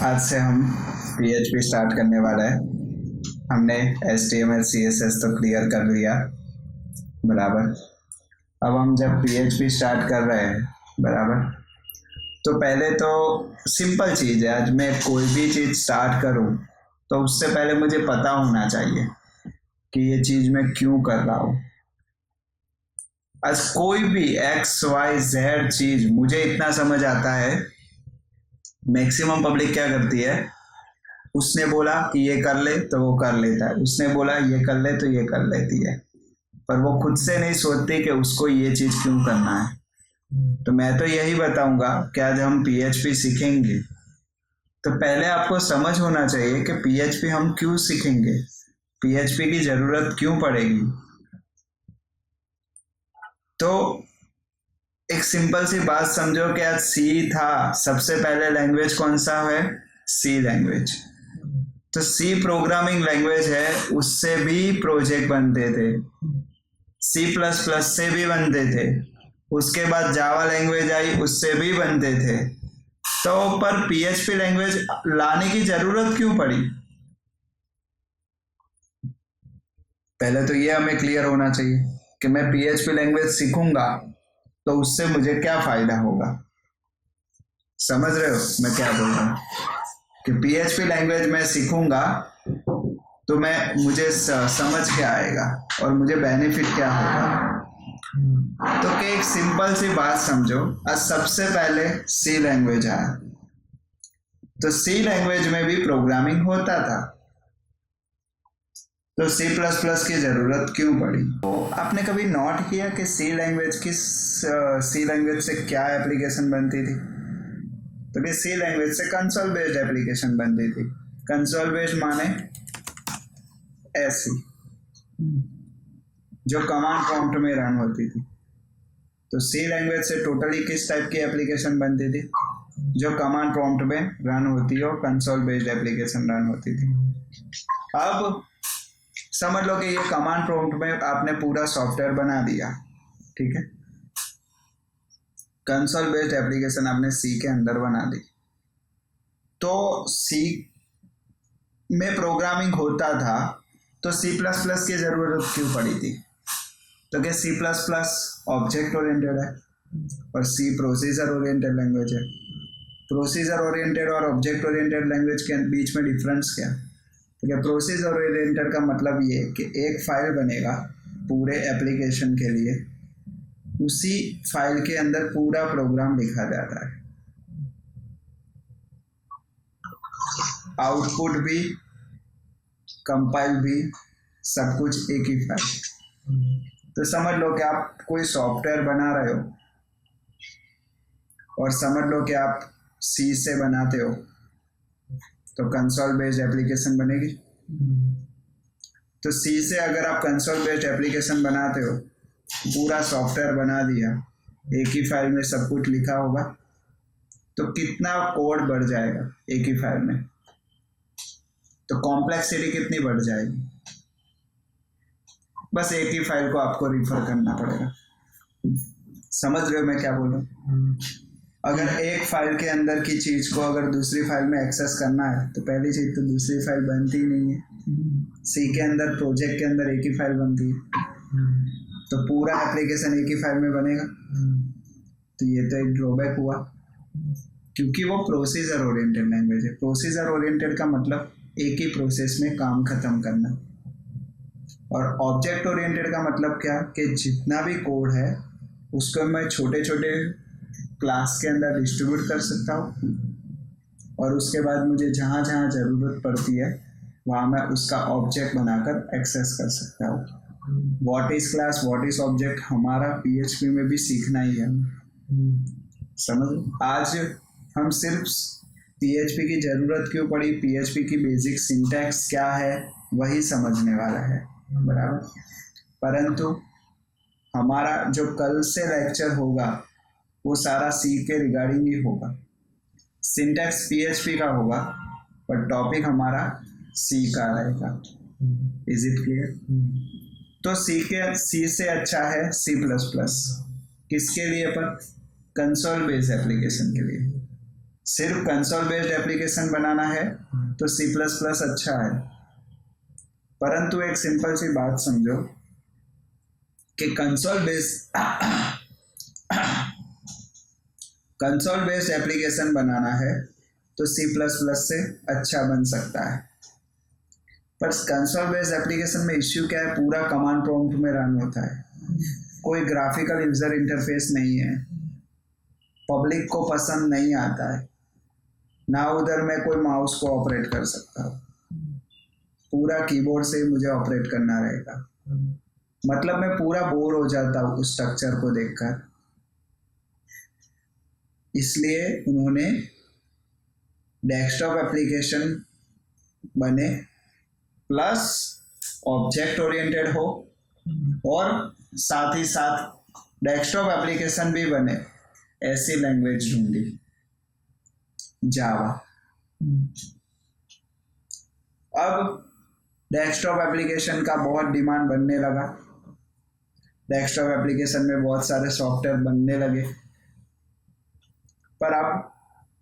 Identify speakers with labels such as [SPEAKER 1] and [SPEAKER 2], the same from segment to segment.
[SPEAKER 1] आज से हम PHP स्टार्ट करने वाला है। हमने HTML CSS तो क्लियर कर लिया बराबर। अब हम जब PHP स्टार्ट कर रहे हैं बराबर, तो पहले तो सिंपल चीज़ है, आज मैं कोई भी चीज़ स्टार्ट करूं तो उससे पहले मुझे पता होना चाहिए कि ये चीज़ मैं क्यों कर रहा हूँ। आज कोई भी XYZ चीज़ मुझे इतना समझ आता है, मैक्सिमम पब्लिक क्या करती है, उसने बोला कि ये कर ले तो वो कर लेता है, उसने बोला ये कर ले तो ये कर लेती है, पर वो खुद से नहीं सोचती कि उसको ये चीज़ क्यों करना है। तो मैं तो यही बताऊंगा कि आज हम PHP सीखेंगे तो पहले आपको समझ होना चाहिए कि PHP हम क्यों सीखेंगे, PHP की ज़रूरत क्यों पड़ेगी। तो एक सिंपल सी बात समझो कि आज C था, सबसे पहले लैंग्वेज कौन सा है, C लैंग्वेज। तो C प्रोग्रामिंग लैंग्वेज है, उससे भी प्रोजेक्ट बनते थे, C++ से भी बनते थे, उसके बाद जावा लैंग्वेज आई उससे भी बनते थे। तो पर PHP लैंग्वेज लाने की जरूरत क्यों पड़ी, पहले तो ये हमें क्लियर होना चाहिए कि मैं PHP लैंग्वेज सीखूंगा तो उससे मुझे क्या फायदा होगा। समझ रहे हो मैं क्या बोल रहा हूँ कि PHP लैंग्वेज मैं सीखूंगा तो मुझे समझ क्या आएगा और मुझे बेनिफिट क्या होगा। तो कि एक सिंपल सी बात समझो, आज सबसे पहले C लैंग्वेज आया, तो C लैंग्वेज में भी प्रोग्रामिंग होता था, तो C++ की जरूरत क्यों पड़ी। तो आपने कभी नोट किया कि C लैंग्वेज से क्या एप्लीकेशन बनती थी, तो कि C लैंग्वेज से कंसोल बेस्ड एप्लीकेशन बनती थी। कंसोल बेस्ड माने ऐसी जो कमांड प्रॉम्प्ट में रन होती थी। तो C लैंग्वेज से टोटली किस टाइप की एप्लीकेशन बनती थी, जो कमांड प्रॉम्प्ट में रन होती हो, कंसोल बेस्ड एप्लीकेशन रन होती थी। अब समझ लो कि ये कमांड प्रॉम्प्ट में आपने पूरा सॉफ्टवेयर बना दिया, ठीक है, कंसोल बेस्ड एप्लीकेशन आपने C के अंदर बना दी। तो C में प्रोग्रामिंग होता था तो C++ की जरूरत क्यों पड़ी थी, तो क्या C++ ऑब्जेक्ट ओरिएंटेड है और C प्रोसीजर ओरिएंटेड लैंग्वेज है। प्रोसीजर ओरिएंटेड और ऑब्जेक्ट ओरिएंटेड लैंग्वेज के बीच में डिफरेंस क्या है, तो क्या प्रोसीजर ओरिएंटेड का मतलब ये कि एक फाइल बनेगा पूरे एप्लीकेशन के लिए, उसी फाइल के अंदर पूरा प्रोग्राम लिखा जाता है, आउटपुट भी कंपाइल भी सब कुछ एक ही फाइल। तो समझ लो कि आप कोई सॉफ्टवेयर बना रहे हो और समझ लो कि आप C से बनाते हो तो कंसोल बेस्ड एप्लीकेशन बनेगी। तो C से अगर आप कंसोल बेस्ड एप्लीकेशन बनाते हो, पूरा सॉफ्टवेयर बना दिया, एक ही फाइल में सब कुछ लिखा होगा, तो कितना कोड बढ़ जाएगा एक ही फाइल में, तो कॉम्प्लेक्सिटी कितनी बढ़ जाएगी। बस एक ही फाइल को आपको रिफर करना पड़ेगा। समझ रहे हो मैं क्या बोल रहा हूँ। अगर एक फाइल के अंदर की चीज को अगर दूसरी फाइल में एक्सेस करना है तो पहली चीज तो दूसरी फाइल बनती ही नहीं है। C के अंदर प्रोजेक्ट के अंदर एक ही फाइल बनती है, तो पूरा एप्लीकेशन एक ही फाइल में बनेगा, तो ये तो एक ड्रॉबैक हुआ, क्योंकि वो प्रोसीजर ओरिएंटेड लैंग्वेज है। प्रोसीजर ओरिएंटेड का मतलब एक ही प्रोसेस में काम खत्म करना, और ऑब्जेक्ट ओरिएंटेड का मतलब क्या कि जितना भी कोड है उसको मैं छोटे छोटे क्लास के अंदर डिस्ट्रीब्यूट कर सकता हूँ, और उसके बाद मुझे जहाँ जहाँ ज़रूरत पड़ती है वहाँ मैं उसका ऑब्जेक्ट बनाकर एक्सेस कर सकता हूँ। What is class, what is object, हमारा PHP में भी सीखना ही है। समझ, आज हम सिर्फ PHP की ज़रूरत क्यों पड़ी, PHP की बेसिक सिंटैक्स क्या है वही समझने वाला है बराबर। परंतु हमारा जो कल से लेक्चर होगा वो सारा C के रिगार्डिंग ही होगा, सिंटैक्स PHP का होगा, पर टॉपिक हमारा C का रहेगा। Is it clear. तो C से अच्छा है C++, किसके लिए, पर कंसोल बेस्ड एप्लीकेशन के लिए। सिर्फ कंसोल बेस्ड एप्लीकेशन बनाना है तो C++ अच्छा है, परंतु एक सिंपल सी बात समझो कि कंसोल बेस्ड एप्लीकेशन बनाना है तो C++ से अच्छा बन सकता है। पर कंसोल बेस्ड एप्लीकेशन में इश्यू क्या है, पूरा कमांड प्रॉम्प्ट में रन होता है, कोई ग्राफिकल यूजर इंटरफेस नहीं है, पब्लिक को पसंद नहीं आता है, ना उधर मैं कोई माउस को ऑपरेट कर सकता हूँ, पूरा कीबोर्ड से ही मुझे ऑपरेट करना रहेगा। मतलब मैं पूरा बोर हो जाता हूँ उस स्ट्रक्चर को देखकर। इसलिए उन्होंने डेस्कटॉप एप्लीकेशन बने प्लस ऑब्जेक्ट ओरिएंटेड हो, और साथ ही साथ डेस्कटॉप एप्लीकेशन भी बने, ऐसी लैंग्वेज ढूंढी, जावा। अब डेस्कटॉप एप्लीकेशन का बहुत डिमांड बनने लगा, डेस्कटॉप एप्लीकेशन में बहुत सारे सॉफ्टवेयर बनने लगे, पर अब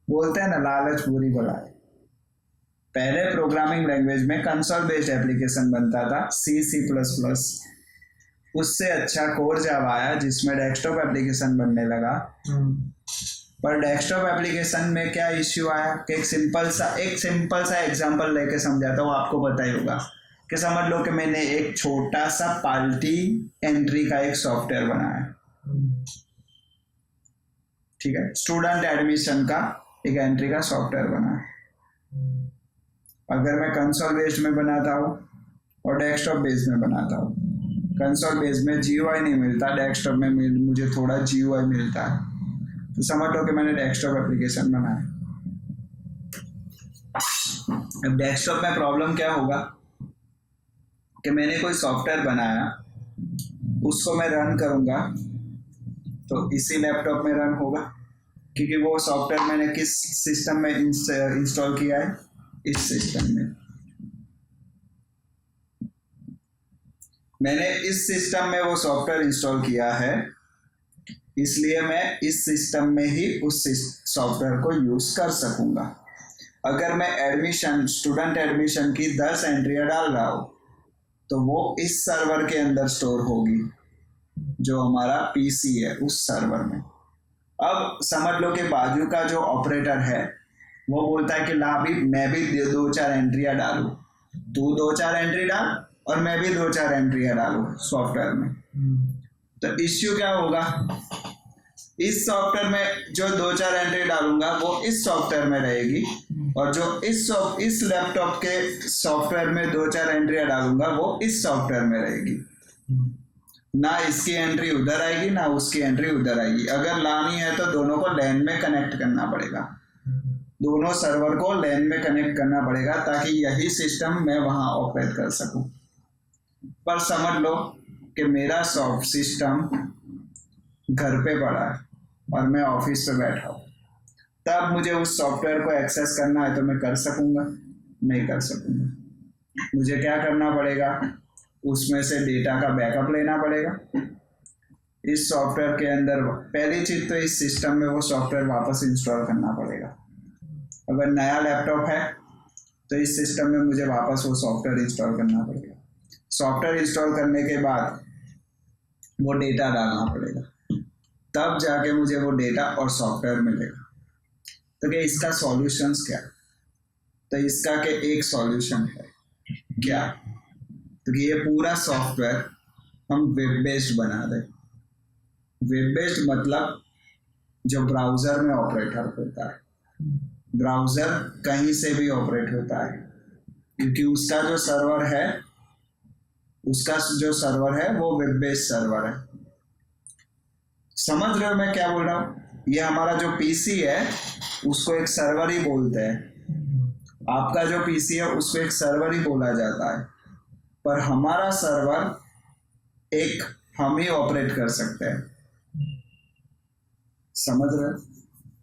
[SPEAKER 1] बोलते हैं ना, लालच बुरी बला है। पहले प्रोग्रामिंग लैंग्वेज में कंसोल बेस्ड एप्लीकेशन बनता था, C++, उससे अच्छा कोर जावा आया जिसमें डेस्कटॉप एप्लीकेशन बनने लगा। पर डेस्कटॉप एप्लीकेशन में क्या इश्यू आया कि एक सिंपल सा एग्जांपल लेके समझाता हूँ, आपको पता ही होगा कि समझ लो कि मैंने एक छोटा सा पार्टी एंट्री का एक सॉफ्टवेयर बनाया, ठीक है, स्टूडेंट एडमिशन का एक एंट्री का सॉफ्टवेयर बनाया। अगर मैं कंसोल बेस्ड में बनाता हूँ और डेस्कटॉप बेस्ड में बनाता हूँ, कंसोल बेस्ड में GUI नहीं मिलता, डेस्कटॉप में मुझे थोड़ा GUI मिलता है, तो समझ लो कि मैंने डेस्कटॉप एप्लीकेशन बनाया। अब डेस्कटॉप में प्रॉब्लम क्या होगा कि मैंने कोई सॉफ्टवेयर बनाया, उसको मैं रन करूंगा तो इसी लैपटॉप में रन होगा, क्योंकि वो सॉफ्टवेयर मैंने किस सिस्टम में इंस्टॉल किया है, इस सिस्टम में। मैंने इस सिस्टम में वो सॉफ्टवेयर इंस्टॉल किया है, इसलिए मैं इस सिस्टम में ही उस सॉफ्टवेयर को यूज कर सकूंगा। अगर मैं स्टूडेंट एडमिशन की 10 एंट्रियां डाल रहा हूं तो वो इस सर्वर के अंदर स्टोर होगी, जो हमारा PC है उस सर्वर में। अब समझ लो कि बाजू का जो ऑपरेटर है वो बोलता है कि ला भी मैं भी 2-4 एंट्रियां डालूं, तू 2-4 एंट्री डाल और मैं भी 2-4 एंट्रियां डालूं सॉफ्टवेयर में। तो इश्यू क्या होगा, इस सॉफ्टवेयर में जो 2-4 एंट्री डालूंगा वो इस सॉफ्टवेयर में रहेगी, और जो इस लैपटॉप के सॉफ्टवेयर में 2-4 एंट्रियां डालूंगा वो इस सॉफ्टवेयर में रहेगी। ना इसकी एंट्री उधर आएगी ना उसकी एंट्री उधर आएगी। अगर लानी है तो दोनों को LAN में कनेक्ट करना पड़ेगा, दोनों सर्वर को LAN में कनेक्ट करना पड़ेगा, ताकि यही सिस्टम मैं वहां ऑपरेट कर सकूं। पर समझ लो कि मेरा सॉफ्ट सिस्टम घर पे पड़ा है और मैं ऑफिस पे बैठा हूँ, तब मुझे उस सॉफ्टवेयर को एक्सेस करना है तो मैं कर सकूंगा? नहीं कर सकूंगा। मुझे क्या करना पड़ेगा, उसमें से डेटा का बैकअप लेना पड़ेगा इस सॉफ्टवेयर के अंदर। पहली चीज तो इस सिस्टम में वो सॉफ्टवेयर वापस इंस्टॉल करना पड़ेगा। अगर नया लैपटॉप है तो इस सिस्टम में मुझे वापस वो सॉफ्टवेयर इंस्टॉल करना पड़ेगा। सॉफ्टवेयर इंस्टॉल करने के बाद वो डेटा डालना पड़ेगा, तब जाके मुझे वो डेटा और सॉफ्टवेयर मिलेगा। तो क्या इसका सॉल्यूशंस क्या? तो इसका के एक सॉल्यूशन है क्या, तो ये पूरा सॉफ्टवेयर हम वेब बेस्ड बना दें। वेब बेस्ड मतलब जो ब्राउजर में ऑपरेटर होता है, ब्राउजर कहीं से भी ऑपरेट होता है, क्योंकि उसका जो सर्वर है वो वेब बेस्ड सर्वर है। समझ रहे हो मैं क्या बोल रहा हूँ? ये हमारा जो PC है उसको एक सर्वर ही बोलते हैं, आपका जो PC है उसको एक सर्वर ही बोला जाता है, पर हमारा सर्वर एक हम ही ऑपरेट कर सकते हैं। समझ रहे?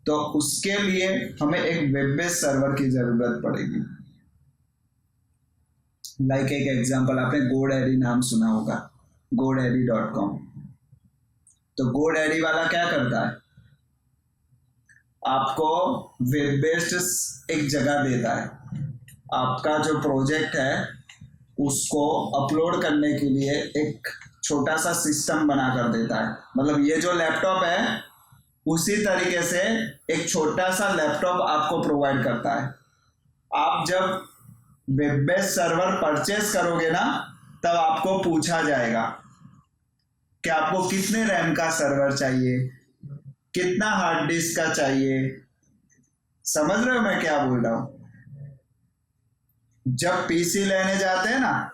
[SPEAKER 1] तो उसके लिए हमें एक वेब बेस्ड सर्वर की जरूरत पड़ेगी। लाइक एक एग्जांपल, आपने GoDaddy नाम सुना होगा, godaddy.com। तो GoDaddy वाला क्या करता है, आपको वेब बेस्ड एक जगह देता है। आपका जो प्रोजेक्ट है उसको अपलोड करने के लिए एक छोटा सा सिस्टम बना कर देता है। मतलब ये जो लैपटॉप है उसी तरीके से एक छोटा सा लैपटॉप आपको प्रोवाइड करता है। आप जब वेब बेस्ड सर्वर परचेस करोगे ना, तब आपको पूछा जाएगा कि आपको कितने रैम का सर्वर चाहिए, कितना हार्ड डिस्क का चाहिए। समझ रहे हो मैं क्या बोल रहा हूं? जब पीसी लेने जाते हैं ना,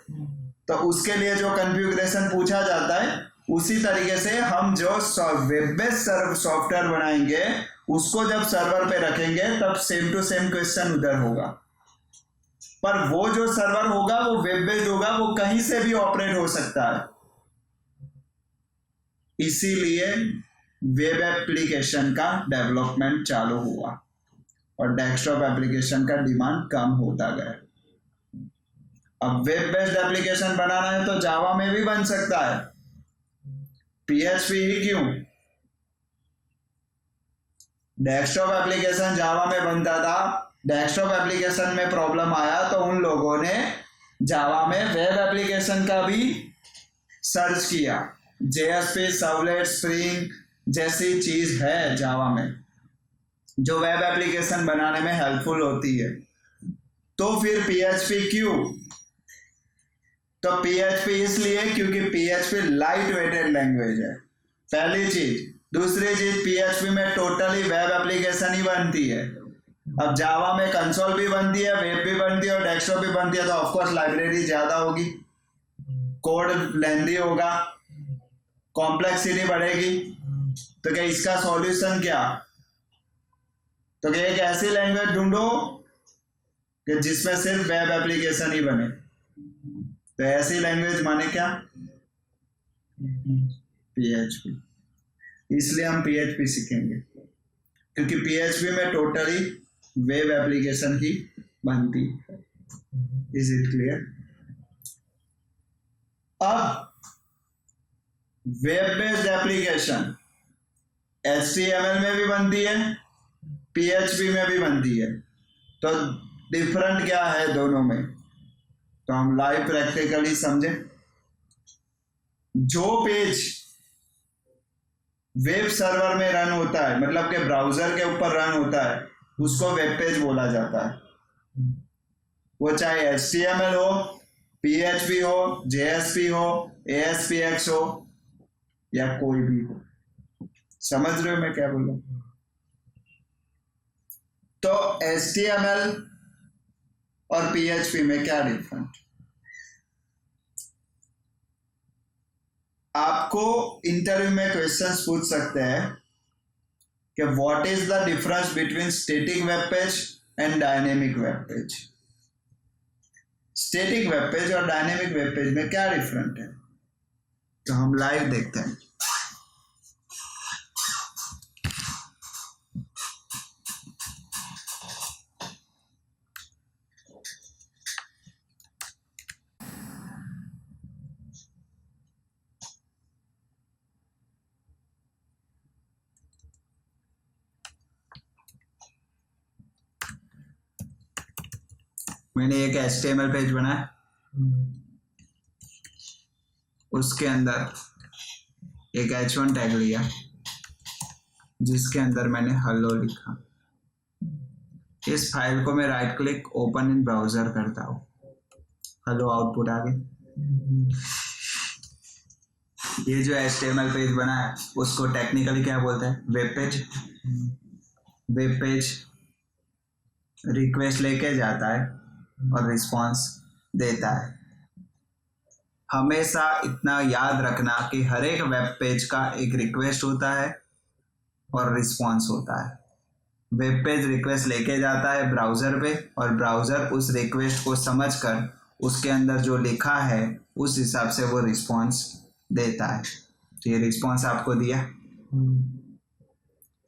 [SPEAKER 1] तो उसके लिए जो कॉन्फ़िगरेशन पूछा जाता है, उसी तरीके से हम जो वेब बेस्ड सॉफ्टवेयर बनाएंगे उसको जब सर्वर पे रखेंगे तब सेम टू सेम क्वेश्चन उधर होगा। पर वो जो सर्वर होगा वो वेब बेस्ड होगा, वो कहीं से भी ऑपरेट हो सकता है। इसीलिए वेब एप्लीकेशन का डेवलपमेंट चालू हुआ और डेस्कटॉप एप्लीकेशन का डिमांड कम होता गया। अब वेब बेस्ड एप्लीकेशन बनाना है तो जावा में भी बन सकता है, पीएचपी ही क्यों। डेस्कटॉप एप्लीकेशन जावा में बनता था, डेस्कटॉप एप्लीकेशन में प्रॉब्लम आया तो उन लोगों ने जावा में वेब एप्लीकेशन का भी सर्च किया। जेएसपी, सर्वलेट, स्प्रिंग जैसी चीज है जावा में जो वेब एप्लीकेशन बनाने में हेल्पफुल होती है। तो फिर पीएचपी क्यों? तो पीएचपी इसलिए क्योंकि पीएचपी लाइट वेटेड लैंग्वेज है, पहली चीज। दूसरी चीज, पीएचपी में टोटली वेब एप्लीकेशन ही बनती है। अब जावा में कंसोल भी बनती है, वेब भी बनती है और डेस्कटॉप भी बनती है, तो ऑफकोर्स लाइब्रेरी ज्यादा होगी, कोड लेंदी होगा, कॉम्प्लेक्सिटी बढ़ेगी। तो क्या इसका सॉल्यूशन क्या? तो क्या एक ऐसी लैंग्वेज ढूंढो कि जिसमें सिर्फ वेब एप्लीकेशन ही बने। तो ऐसी लैंग्वेज माने क्या? पीएचपी। इसलिए हम पीएचपी सीखेंगे क्योंकि पीएचपी में टोटली वेब एप्लीकेशन ही बनती है। Is it clear? अब वेब बेस्ड एप्लीकेशन HTML में भी बनती है, पीएचपी में भी बनती है। तो डिफरेंट क्या है दोनों में, तो हम लाइव प्रैक्टिकली समझे। जो पेज वेब सर्वर में रन होता है, मतलब के ब्राउजर के ऊपर रन होता है, उसको वेब पेज बोला जाता है। वो चाहे HTML हो, PHP हो, JSP हो, ASPX हो या कोई भी हो। समझ रहे हो मैं क्या बोल रहा हूं? तो HTML और PHP में क्या डिफरेंस? आपको इंटरव्यू में क्वेश्चंस पूछ सकते हैं कि what is the difference between static web page and dynamic web page. Static web page और डायनेमिक वेब पेज में क्या डिफरेंट है, तो हम लाइव देखते हैं। मैंने एक HTML पेज बनाया, उसके अंदर एक H1 टैग लिया जिसके अंदर मैंने हेलो लिखा। इस फाइल को मैं right click open in browser करता हूँ, हेलो आउटपुट आ गई। ये जो HTML पेज बना है उसको टेक्निकली क्या बोलते हैं? Web page. Web page request लेके जाता है और रिस्पांस देता है। हमेशा इतना याद रखना कि हर एक वेब पेज का एक रिक्वेस्ट होता है और रिस्पांस होता है। वेब पेज रिक्वेस्ट लेके जाता है ब्राउजर पे और ब्राउजर उस रिक्वेस्ट को समझकर उसके अंदर जो लिखा है उस हिसाब से वो रिस्पांस देता है। तो ये रिस्पांस आपको दिया,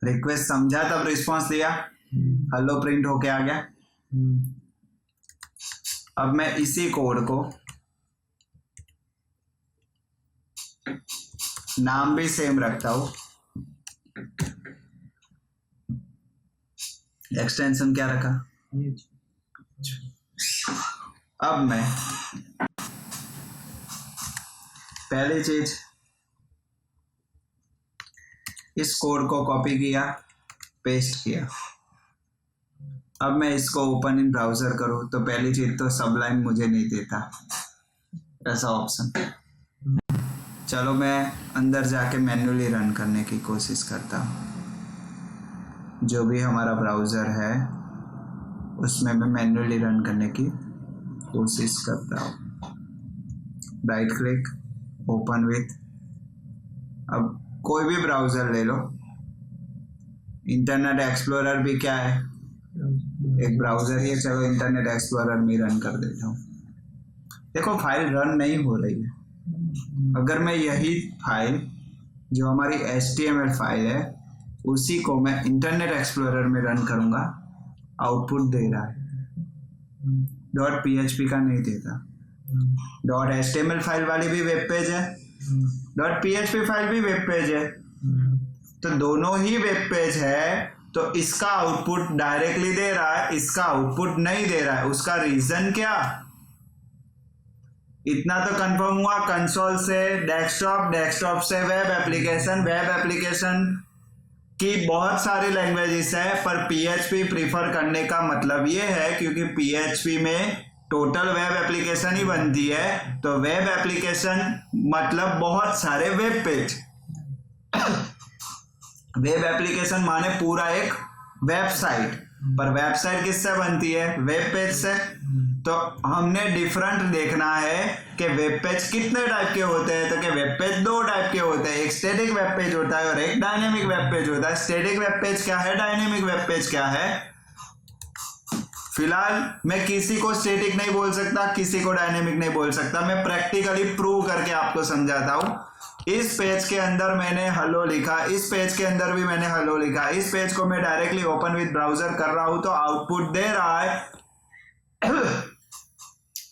[SPEAKER 1] रिक्वेस्ट समझा तब रिस्पांस दिया, हेलो प्रिंट होके आ गया। अब मैं इसी कोड को नाम भी सेम रखता हूं, एक्सटेंशन क्या रखा? अब मैं पहली चीज इस कोड को कॉपी किया, पेस्ट किया। अब मैं इसको ओपन इन ब्राउजर करूँ तो पहली चीज तो सबलाइन मुझे नहीं देता ऐसा ऑप्शन। चलो मैं अंदर जाके मैन्युअली रन करने की कोशिश करता हूँ। जो भी हमारा ब्राउज़र है उसमें मैं मैन्युअली रन करने की कोशिश करता हूँ। Right click, open with. अब कोई भी ब्राउज़र ले लो, इंटरनेट एक्सप्लोरर भी क्या है, एक ब्राउज़र ही है। चलो इंटरनेट एक्सप्लोरर में रन कर देता हूँ। देखो फाइल रन नहीं हो रही है। अगर मैं यही फाइल जो हमारी HTML फाइल है उसी को मैं इंटरनेट एक्सप्लोरर में रन करूंगा, आउटपुट दे रहा है, .php का नहीं देता। .html फाइल वाली भी वेब पेज है, .php फाइल भी वेब पेज है, तो दोनों ही वेब पेज है। तो इसका आउटपुट डायरेक्टली दे रहा है, इसका आउटपुट नहीं दे रहा है। उसका रीजन क्या? इतना तो कंफर्म हुआ, कंसोल से डेस्कटॉप, डेस्कटॉप से वेब एप्लीकेशन, वेब एप्लीकेशन की बहुत सारी लैंग्वेजेस है, पर PHP प्रीफर करने का मतलब ये है क्योंकि PHP में टोटल वेब एप्लीकेशन ही बनती है। तो वेब एप्लीकेशन मतलब बहुत सारे वेब पेज। वेब एप्लीकेशन माने पूरा एक वेबसाइट, पर वेबसाइट किससे बनती है? वेब पेज से। तो हमने डिफरेंट देखना है कि वेब पेज कितने टाइप के होते हैं। तो कि वेब पेज दो टाइप के होते हैं, एक स्टैटिक वेब पेज होता है और एक डायनेमिक वेब पेज होता है। स्टैटिक वेब पेज क्या है, डायनेमिक वेब पेज क्या है? फिलहाल मैं किसी को स्टैटिक नहीं बोल सकता, किसी को डायनेमिक नहीं बोल सकता। मैं प्रैक्टिकली प्रूव करके आपको समझाता हूं। इस पेज के अंदर मैंने हेलो लिखा, इस पेज के अंदर भी मैंने हेलो लिखा। इस पेज को मैं डायरेक्टली ओपन विद ब्राउजर कर रहा हूं तो आउटपुट दे रहा है।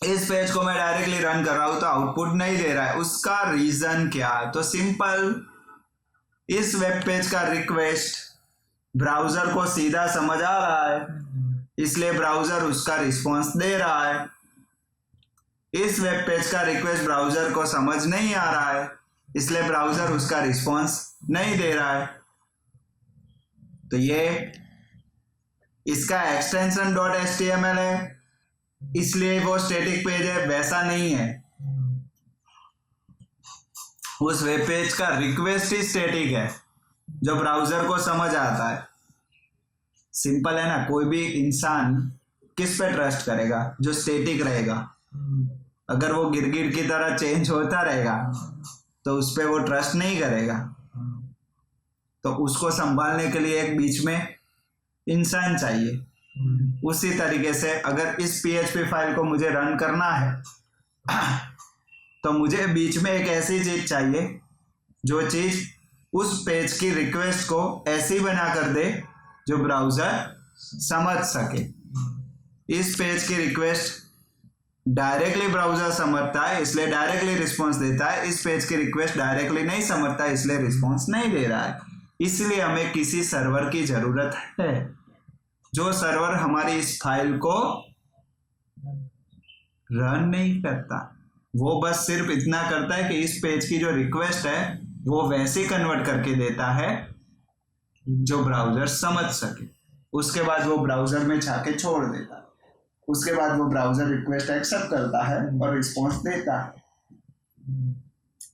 [SPEAKER 1] इस पेज को मैं डायरेक्टली रन कर रहा हूं तो आउटपुट नहीं दे रहा है। उसका रीजन क्या है? तो सिंपल, इस वेब पेज का रिक्वेस्ट ब्राउजर को सीधा समझ आ रहा है, इसलिए ब्राउजर उसका रिस्पॉन्स दे रहा है। इस वेब पेज का रिक्वेस्ट ब्राउजर को समझ नहीं आ रहा है, इसलिए ब्राउजर उसका रिस्पॉन्स नहीं दे रहा है। तो ये इसका एक्सटेंशन .html है, इसलिए वो स्टैटिक पेज है, वैसा नहीं है। उस वेब पेज का रिक्वेस्ट ही स्टैटिक है जो ब्राउजर को समझ आता है। सिंपल है ना। कोई भी इंसान किस पे ट्रस्ट करेगा? जो स्टैटिक रहेगा। अगर वो गिरगिट की तरह चेंज होता रहेगा तो उस पे वो ट्रस्ट नहीं करेगा। तो उसको संभालने के लिए एक बीच में इंसान चाहिए। उसी तरीके से अगर इस PHP फाइल को मुझे रन करना है तो मुझे बीच में एक ऐसी चीज चाहिए जो चीज उस पेज की रिक्वेस्ट को ऐसी बना कर दे जो ब्राउजर समझ सके। इस पेज की रिक्वेस्ट डायरेक्टली ब्राउजर समझता है, इसलिए डायरेक्टली रिस्पॉन्स देता है। इस पेज की रिक्वेस्ट डायरेक्टली नहीं समझता, इसलिए रिस्पॉन्स नहीं दे रहा है। इसलिए हमें किसी सर्वर की जरूरत है जो सर्वर हमारी इस फाइल को रन नहीं करता। वो बस सिर्फ इतना करता है कि इस पेज की जो रिक्वेस्ट है वो वैसे कन्वर्ट करके देता है जो ब्राउजर समझ सके। उसके बाद वो ब्राउजर में जाके छोड़ देता है। उसके बाद वो ब्राउजर रिक्वेस्ट एक्सेप्ट करता है और रिस्पॉन्स देता है।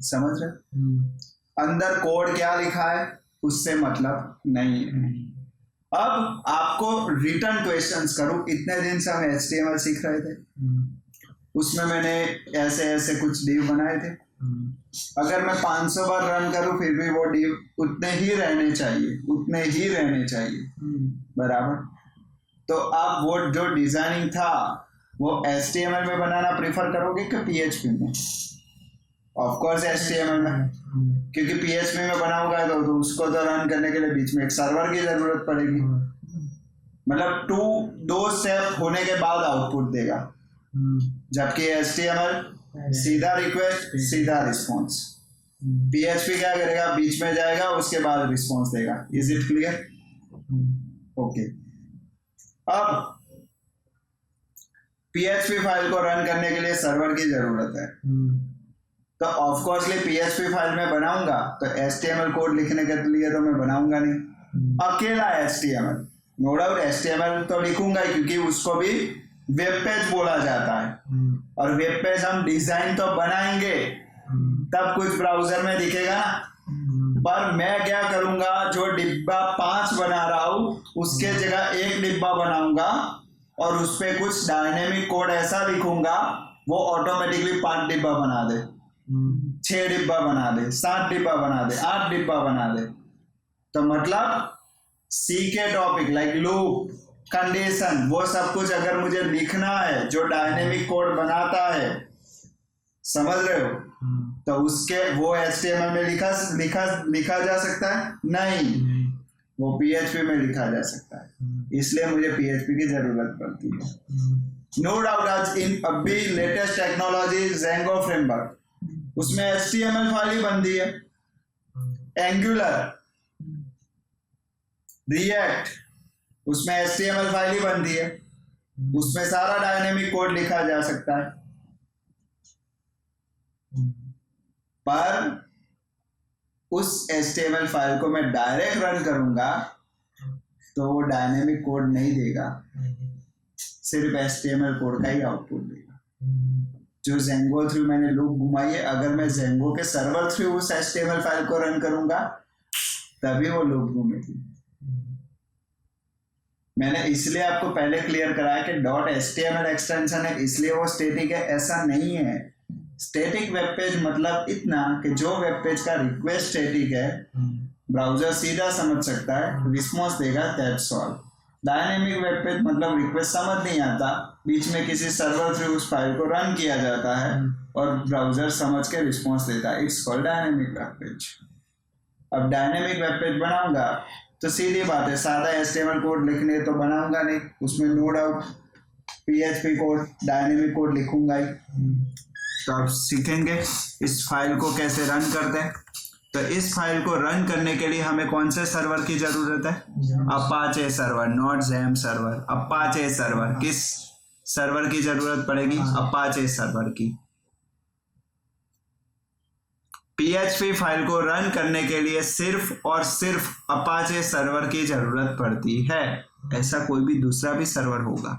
[SPEAKER 1] समझ रहे? अंदर कोड क्या लिखा है उससे मतलब नहीं है। अब आपको रिटर्न क्वेश्चंस करूं। इतने दिन से हम HTML सीख रहे थे, उसमें मैंने ऐसे ऐसे कुछ डिव बनाए थे। अगर मैं 500 बार रन करूं फिर भी वो डिव उतने ही रहने चाहिए, उतने ही रहने चाहिए, बराबर। तो आप वो जो डिजाइनिंग था वो HTML में बनाना प्रीफर करोगे कि PHP में? ऑफ कोर्स HTML में, क्योंकि PHP में बनाऊंगा तो उसको तो रन करने के लिए बीच में एक सर्वर की जरूरत पड़ेगी। मतलब दो स्टेप होने के बाद आउटपुट देगा, जबकि HTML सीधा रिक्वेस्ट सीधा रिस्पॉन्स। PHP क्या करेगा? बीच में जाएगा, उसके बाद रिस्पॉन्स देगा। Is it clear? ओके। अब PHP फाइल को रन करने के लिए सर्वर की जरूरत है, तो ऑफ कोर्सली PHP फाइल में बनाऊंगा तो HTML कोड लिखने के लिए तो मैं बनाऊंगा नहीं अकेला HTML। नो डाउट HTML तो लिखूंगा ही, क्योंकि उसको भी वेब पेज बोला जाता है, और वेब पेज हम डिजाइन तो बनाएंगे तब कुछ ब्राउजर में दिखेगा ना। पर मैं क्या करूंगा, जो डिब्बा 5 बना रहा हूं उसके जगह 1 डिब्बा बनाऊंगा और उस पे कुछ डायनेमिक कोड ऐसा लिखूंगा वो ऑटोमेटिकली 5 डिब्बा बना दे, 6 डिब्बा बना दे, 7 डिब्बा बना दे, 8 डिब्बा बना दे। तो मतलब सी के टॉपिक लाइक लूप, कंडीशन, वो सब कुछ अगर मुझे लिखना है जो डायनेमिक कोड बनाता है, समझ रहे हो, तो उसके वो HTML में लिखा जा सकता है नहीं, वो PHP में लिखा जा सकता है, इसलिए मुझे PHP की जरूरत पड़ती है। नो डाउट आज अभी लेटेस्ट टेक्नोलॉजी Django फ्रेमवर्क, उसमें HTML फाइल ही बनती है, एंगुलर, रिएक्ट, उसमें HTML फाइल ही बनती है, उसमें सारा डायनेमिक कोड लिखा जा सकता है। पर उस HTML फाइल को मैं डायरेक्ट रन करूंगा तो वो डायनेमिक कोड नहीं देगा, सिर्फ HTML कोड का ही आउटपुट देगा। जो Django थ्रू मैंने लूप घुमाई है, अगर मैं Django के सर्वर थ्रू उस HTML फाइल को रन करूंगा तभी वो लूप घूमेगी। मैंने इसलिए आपको पहले क्लियर कराया कि .html एक्सटेंशन है इसलिए वो स्टैटिक है, ऐसा नहीं है। स्टैटिक वेब पेज मतलब इतना कि जो वेब पेज का रिक्वेस्ट स्टैटिक है ब्राउजर सीधा समझ सकता है, रिस्पॉन्स देगा, that's all. Dynamic web page मतलब रिक्वेस्ट समझ नहीं आता, बीच में किसी सर्वर थ्रू उस फाइल को रन किया जाता है और ब्राउजर समझ के रिस्पॉन्स देता है, it's called dynamic web page. अब डायनेमिक वेब पेज बनाऊंगा तो सीधी बात है, सादा HTML कोड लिखने तो बनाऊंगा नहीं, उसमें no doubt PHP code, dynamic code लिखूंगा ही। तो आप सीखेंगे इस फाइल को कैसे रन करते हैं। तो इस फाइल को रन करने के लिए हमें कौन से सर्वर की जरूरत है? Apache server, not XAMPP server, Apache server. किस सर्वर की जरूरत पड़ेगी? अपाचे सर्वर की। PHP फाइल को रन करने के लिए सिर्फ और सिर्फ अपाचे सर्वर की जरूरत पड़ती है, ऐसा कोई भी दूसरा भी सर्वर होगा,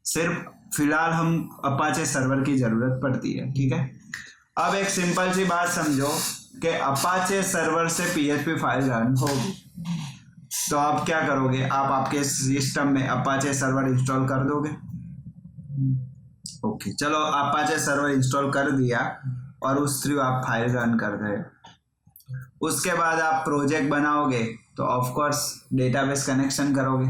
[SPEAKER 1] सिर्फ फिलहाल हम अपाचे सर्वर की जरूरत पड़ती है, ठीक है। अब एक सिंपल सी बात समझो कि अपाचे सर्वर से PHP फाइल रन होगी, तो आप क्या करोगे? आप आपके सिस्टम में अपाचे सर्वर इंस्टॉल कर दोगे। ओके, चलो अपाचे सर्वर इंस्टॉल कर दिया और उस थ्रू आप फाइल रन कर रहे हो। उसके बाद आप प्रोजेक्ट बनाओगे तो ऑफ कोर्स डेटाबेस कनेक्शन करोगे।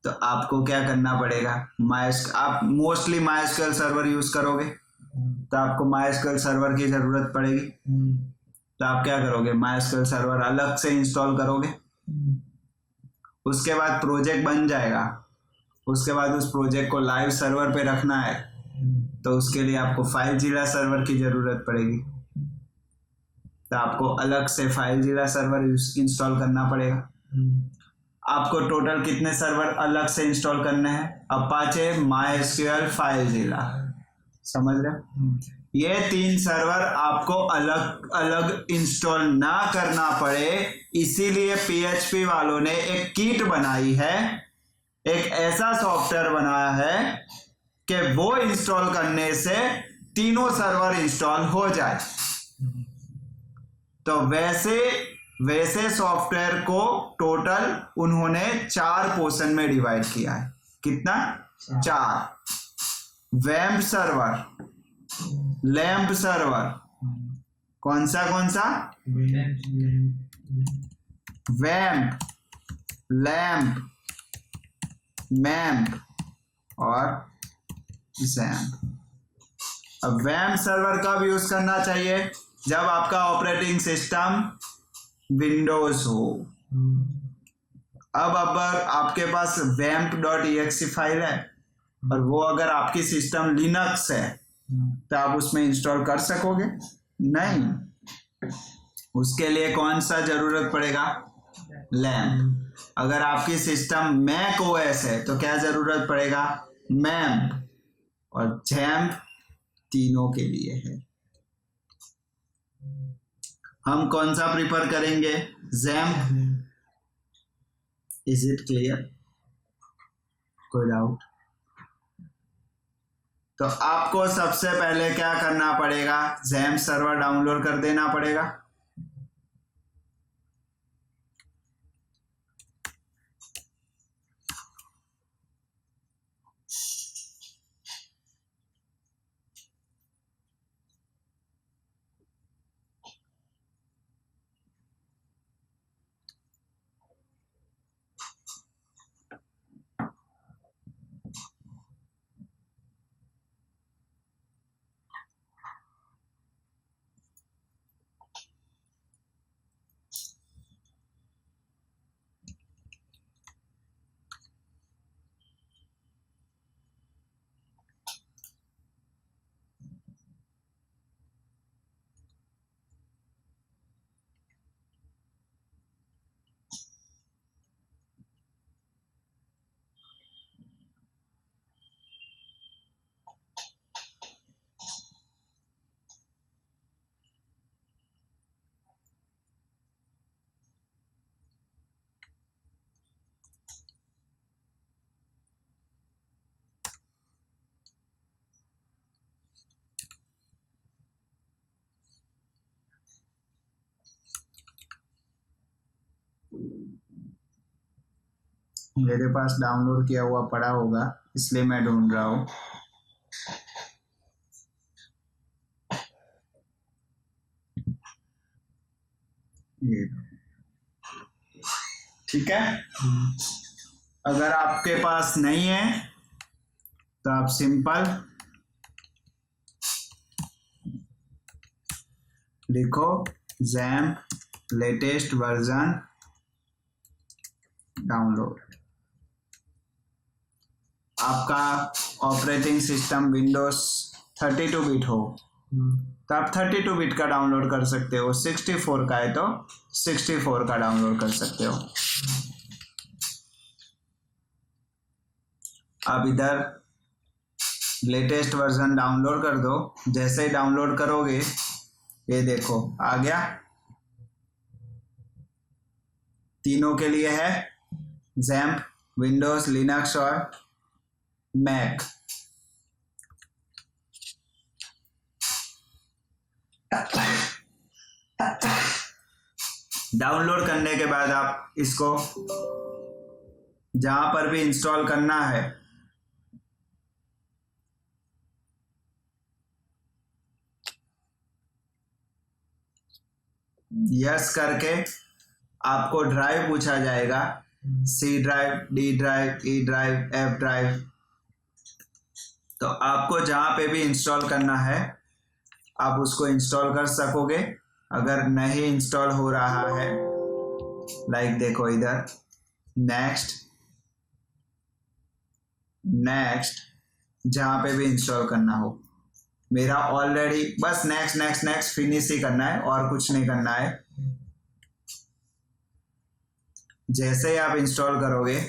[SPEAKER 1] तो आपको क्या करना पड़ेगा? आप मोस्टली MySQL सर्वर यूज करोगे, तो आपको MySQL सर्वर की जरूरत पड़ेगी। तो आप क्या करोगे? MySQL सर्वर अलग से इंस्टॉल करोगे। उसके बाद प्रोजेक्ट बन जाएगा, उसके बाद उस प्रोजेक्ट को लाइव सर्वर पे रखना है, तो उसके लिए आपको FileZilla सर्वर की जरूरत पड़ेगी। तो आपको अलग से FileZilla सर्वर इंस्टॉल करना पड़ेगा। आपको टोटल कितने सर्वर अलग से इंस्टॉल करने हैं? अपाचे, MySQL, FileZilla, समझ रहे? ये 3 सर्वर आपको अलग अलग इंस्टॉल ना करना पड़े, इसीलिए PHP वालों ने एक किट बनाई है, एक ऐसा सॉफ्टवेयर बनाया है कि वो इंस्टॉल करने से तीनों सर्वर इंस्टॉल हो जाए। तो वैसे सॉफ्टवेयर को टोटल उन्होंने 4 पोर्शन में डिवाइड किया है। कितना? 4। वैम्प सर्वर, लैम्प सर्वर, कौन सा वैम्प, लैम्प, मैम्प और XAMPP। अब वैम्प सर्वर कब यूज करना चाहिए? जब आपका ऑपरेटिंग सिस्टम विंडोज हो। अब अगर आपके पास vamp.exe फाइल है और वो अगर आपकी सिस्टम लिनक्स है तो आप उसमें इंस्टॉल कर सकोगे? नहीं। उसके लिए कौन सा जरूरत पड़ेगा? लैम्प। अगर आपकी सिस्टम मैक ओएस है तो क्या जरूरत पड़ेगा, मैम्प, और जैम्प तीनों के लिए है। हम कौन सा प्रिफर करेंगे, जैम्प। इज इट क्लियर, कोई डाउट? तो आपको सबसे पहले क्या करना पड़ेगा, जैम्प सर्वर डाउनलोड कर देना पड़ेगा। मेरे पास डाउनलोड किया हुआ पड़ा होगा, इसलिए मैं ढूंढ रहा हूँ। ये ठीक है। अगर आपके पास नहीं है तो आप सिंपल लिखो जैम्प लेटेस्ट वर्जन डाउनलोड। आपका ऑपरेटिंग सिस्टम विंडोज 32 बिट हो तो आप 32 बिट का डाउनलोड कर सकते हो, 64 का है तो 64 का डाउनलोड कर सकते हो। आप इधर लेटेस्ट वर्जन डाउनलोड कर दो। जैसे ही डाउनलोड करोगे ये देखो आ गया, तीनों के लिए है, जैम्प, विंडोज, लिनक्स और मैक। डाउनलोड करने के बाद आप इसको जहां पर भी इंस्टॉल करना है यस करके आपको ड्राइव पूछा जाएगा, C drive, D drive, E drive, F drive. तो आपको जहां पे भी इंस्टॉल करना है आप उसको इंस्टॉल कर सकोगे। अगर नहीं इंस्टॉल हो रहा है, लाइक देखो इधर नेक्स्ट नेक्स्ट, जहां पे भी इंस्टॉल करना हो। मेरा ऑलरेडी बस नेक्स्ट नेक्स्ट नेक्स्ट फिनिश ही करना है और कुछ नहीं करना है। जैसे ही आप इंस्टॉल करोगे,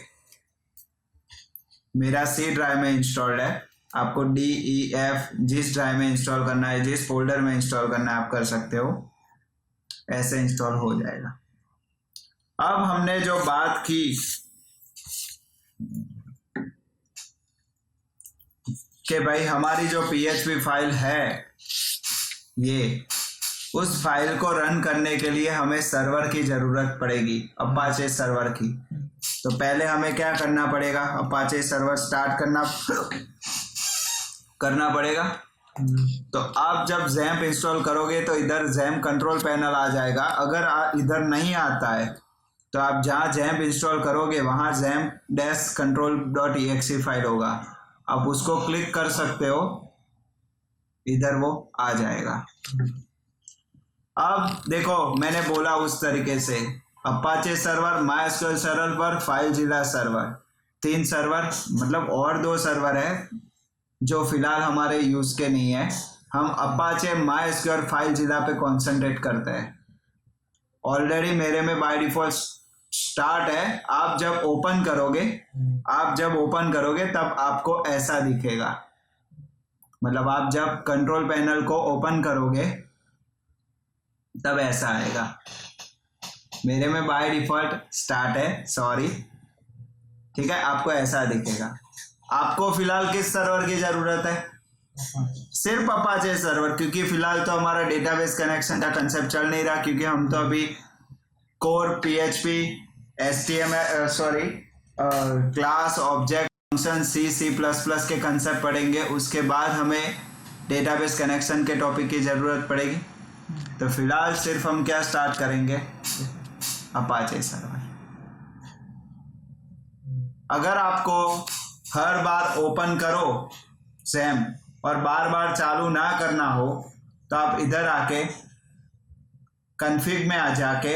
[SPEAKER 1] मेरा सी ड्राइव में इंस्टॉल्ड है, आपको डी ई एफ जिस ड्राइव में इंस्टॉल करना है, जिस फोल्डर में इंस्टॉल करना है आप कर सकते हो, ऐसे इंस्टॉल हो जाएगा। अब हमने जो बात की कि भाई हमारी जो PHP फाइल है ये, उस फाइल को रन करने के लिए हमें सर्वर की जरूरत पड़ेगी, अपाचे सर्वर की। तो पहले हमें क्या करना पड़ेगा, अपाचे सर्वर स्टार्ट करना पड़ेगा। तो आप जब जैम्प इंस्टॉल करोगे तो इधर जैम्प कंट्रोल पैनल आ जाएगा। अगर इधर नहीं आता है तो आप जहाँ जैम्प इंस्टॉल करोगे वहाँ zamp-control.exe फाइल होगा, आप उसको क्लिक कर सकते हो, इधर वो आ जाएगा। अब देखो मैंने बोला उस तरीके से, Apache server, MySQL server, FileZilla server, 3 server, मतलब और 2 सर्वर है जो फिलहाल हमारे यूज के नहीं है। हम अपाचे MySQL फाइलज़िला पे कॉन्सेंट्रेट करते हैं। ऑलरेडी मेरे में बाय डिफॉल्ट स्टार्ट है, आप जब ओपन करोगे तब आपको ऐसा दिखेगा। मतलब आप जब कंट्रोल पैनल को ओपन करोगे तब ऐसा आएगा। मेरे में बाय डिफॉल्ट स्टार्ट है, सॉरी, ठीक है। आपको ऐसा दिखेगा। आपको फिलहाल किस सर्वर की जरूरत है? सिर्फ अपाचे सर्वर, क्योंकि फिलहाल तो हमारा डेटाबेस कनेक्शन का कंसेप्ट चल नहीं रहा, क्योंकि हम तो अभी core PHP HTML class object function C++ के कंसेप्ट पढ़ेंगे। उसके बाद हमें डेटाबेस कनेक्शन के टॉपिक की ज़रूरत पड़ेगी। तो फिलहाल सिर्फ हम क्या स्टार्ट करेंगे? Apache server. अगर आपको हर बार ओपन करो सेम और बार बार चालू ना करना हो तो आप इधर आके कॉन्फ़िग में आ जाके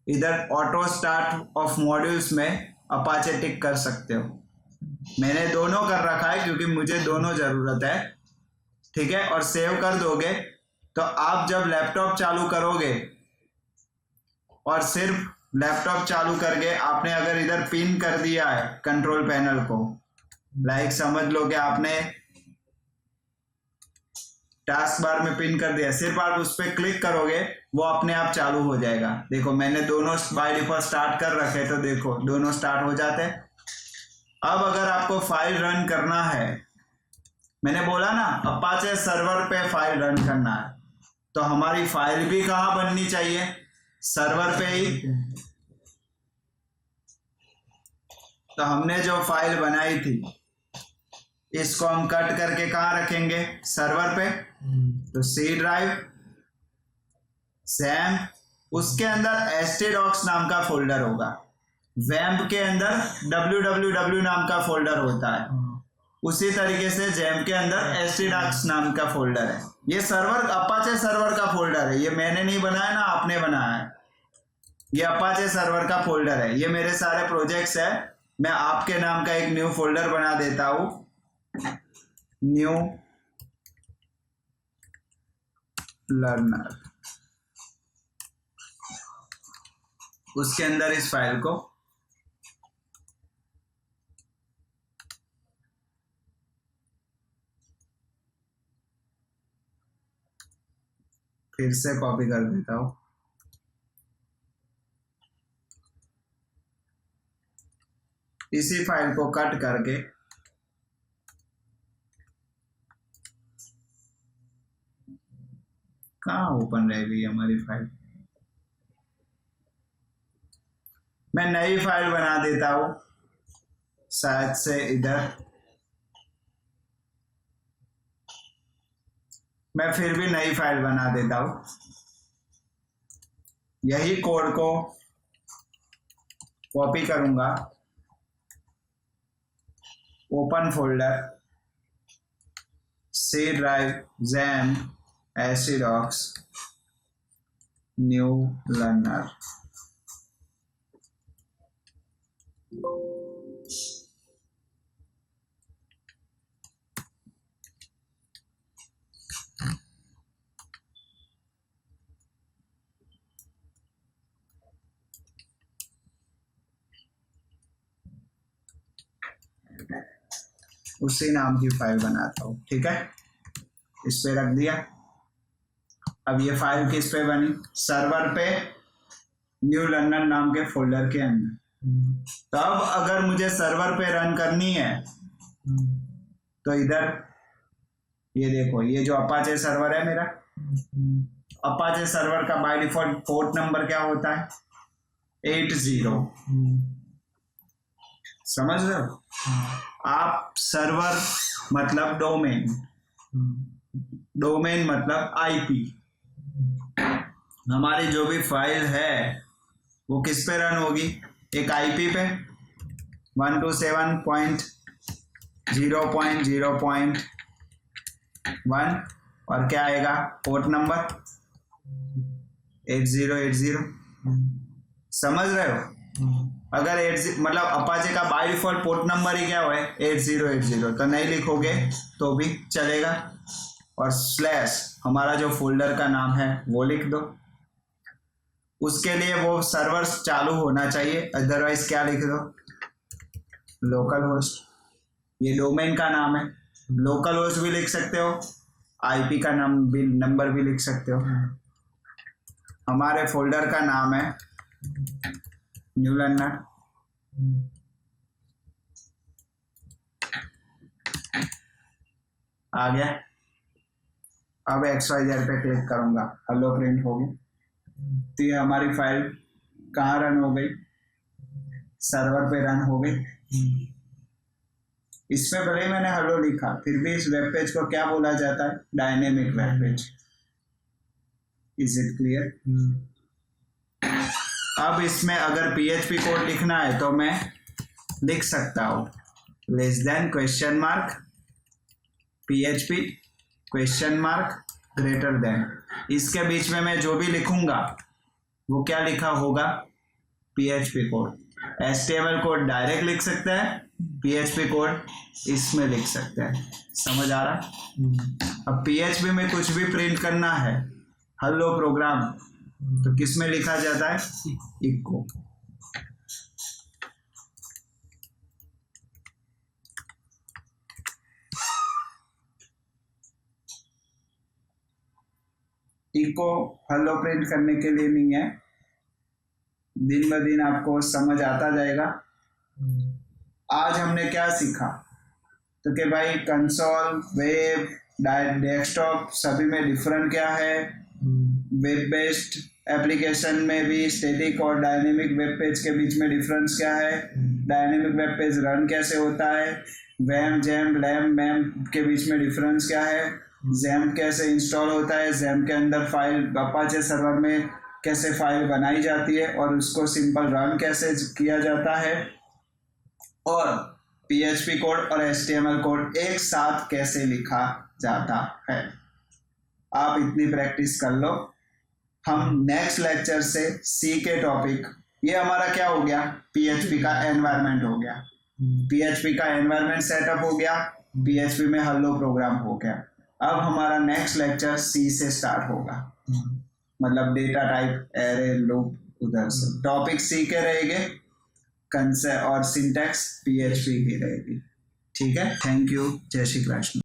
[SPEAKER 1] इधर ऑटो स्टार्ट ऑफ मॉड्यूल्स में अपाचे टिक कर सकते हो। मैंने दोनों कर रखा है क्योंकि मुझे दोनों ज़रूरत है, ठीक है। और सेव कर दोगे तो आप जब लैपटॉप चालू करोगे और सिर्फ लैपटॉप चालू करके आपने अगर इधर पिन कर दिया है कंट्रोल पैनल को, लाइक समझ लो कि आपने टास्क बार में पिन कर दिया, सिर्फ आप उस पर क्लिक करोगे वो अपने आप चालू हो जाएगा। देखो मैंने दोनों बाय डिफॉल्ट स्टार्ट कर रखे, तो देखो दोनों स्टार्ट हो जाते हैं। अब अगर आपको फाइल रन करना है, मैंने बोला ना अपाचे सर्वर पे फाइल रन करना है, तो हमारी फाइल भी कहाँ बननी चाहिए? सर्वर पे ही। तो हमने जो फाइल बनाई थी इसको हम कट करके कहाँ रखेंगे? सर्वर पे। तो C ड्राइव XAMPP, उसके अंदर htdocs नाम का फोल्डर होगा। XAMPP के अंदर www नाम का फोल्डर होता है, उसी तरीके से XAMPP के अंदर htdocs नाम का फोल्डर है। ये सर्वर अपाचे सर्वर का फोल्डर है, ये मैंने नहीं बनाया ना, आपने बनाया है। ये अपाचे सर्वर का फोल्डर है, ये मेरे सारे प्रोजेक्ट्स है। मैं आपके नाम का एक न्यू फोल्डर बना देता हूं, न्यू लर्नर। उसके अंदर इस फाइल को फिर से कॉपी कर देता हूं। इसी फाइल को कट करके कहाँ ओपन रह गई हमारी फाइल? मैं नई फाइल बना देता हूं, शायद से इधर मैं फिर भी नई फाइल बना देता हूं। यही कोड को कॉपी करूंगा, open folder C drive XAMPP htdocs new learner. उसी नाम की फाइल बनाता हूँ, ठीक है। इस पे रख दिया। अब ये फाइल किस पे बनी? सर्वर पे, न्यू लर्नर नाम के फोल्डर के अंदर। तो अब अगर मुझे सर्वर पे रन करनी है तो इधर ये देखो, ये जो अपाचे सर्वर है मेरा, अपाचे सर्वर का बाय डिफॉल्ट पोर्ट नंबर क्या होता है? 80। समझ रहे हो? आप सर्वर मतलब डोमेन, डोमेन मतलब IP। हमारी जो भी फाइल है वो किस पे रन होगी? एक IP पे 127.0.0.1 और क्या आएगा? Port number 8080। समझ रहे हो? अगर 80 मतलब अपाचे का बाय डिफॉल्ट पोर्ट नंबर ही क्या हुआ है? 8080, तो नहीं लिखोगे तो भी चलेगा। और स्लैश हमारा जो फोल्डर का नाम है वो लिख दो। उसके लिए वो सर्वर चालू होना चाहिए, अदरवाइज क्या लिख दो, लोकल होस्ट। ये डोमेन का नाम है, लोकल होस्ट भी लिख सकते हो, आईपी का नाम भी, नंबर भी लिख सकते हो। हमारे फोल्डर का नाम है न्यू लर्नर। आ गया। अब XYZ पे क्लिक करूंगा, हेलो प्रिंट होगी। तो ये हमारी फाइल कहाँ रन हो गई, सर्वर पे रन हो गई। इसमें भले मैंने हेलो लिखा, फिर भी इस वेब पेज को क्या बोला जाता है, dynamic web page. Is it clear? अब इसमें अगर PHP कोड लिखना है तो मैं लिख सकता हूँ less than question mark PHP question mark greater than. इसके बीच में मैं जो भी लिखूंगा वो क्या लिखा होगा, PHP code. HTML code direct लिख सकते हैं, PHP कोड इसमें लिख सकते हैं। समझ आ रहा है? अब PHP में कुछ भी प्रिंट करना है, हेलो प्रोग्राम, तो किस में लिखा जाता है, इको। इको हेलो प्रिंट करने के लिए नहीं है, दिन ब दिन आपको समझ आता जाएगा। आज हमने क्या सीखा, तो कि भाई कंसोल, वेब, डेस्कटॉप सभी में डिफरेंट क्या है, वेब बेस्ड एप्लीकेशन में भी स्टैटिक और डायनेमिक वेब पेज के बीच में डिफरेंस क्या है, डायनेमिक वेब पेज रन कैसे होता है, वैम जैम लैम मैम के बीच में डिफरेंस क्या है, जैम कैसे इंस्टॉल होता है, जैम के अंदर फाइल अपाचे सर्वर में कैसे फाइल बनाई जाती है और उसको सिंपल रन कैसे किया जाता है, और PHP कोड और HTML कोड एक साथ कैसे लिखा जाता है। आप इतनी प्रैक्टिस कर लो। हम नेक्स्ट लेक्चर से C के टॉपिक, ये हमारा क्या हो गया, PHP का एनवायरनमेंट हो गया, PHP का एनवायरनमेंट सेटअप हो गया, PHP में हेलो प्रोग्राम हो गया। अब हमारा नेक्स्ट लेक्चर C से स्टार्ट होगा, मतलब डेटा टाइप, एरे, लूप, उधर से टॉपिक C के रहेंगे, कंसेप्ट और सिंटैक्स PHP की रहेगी। ठीक है, थैंक यू, जय श्री कृष्ण।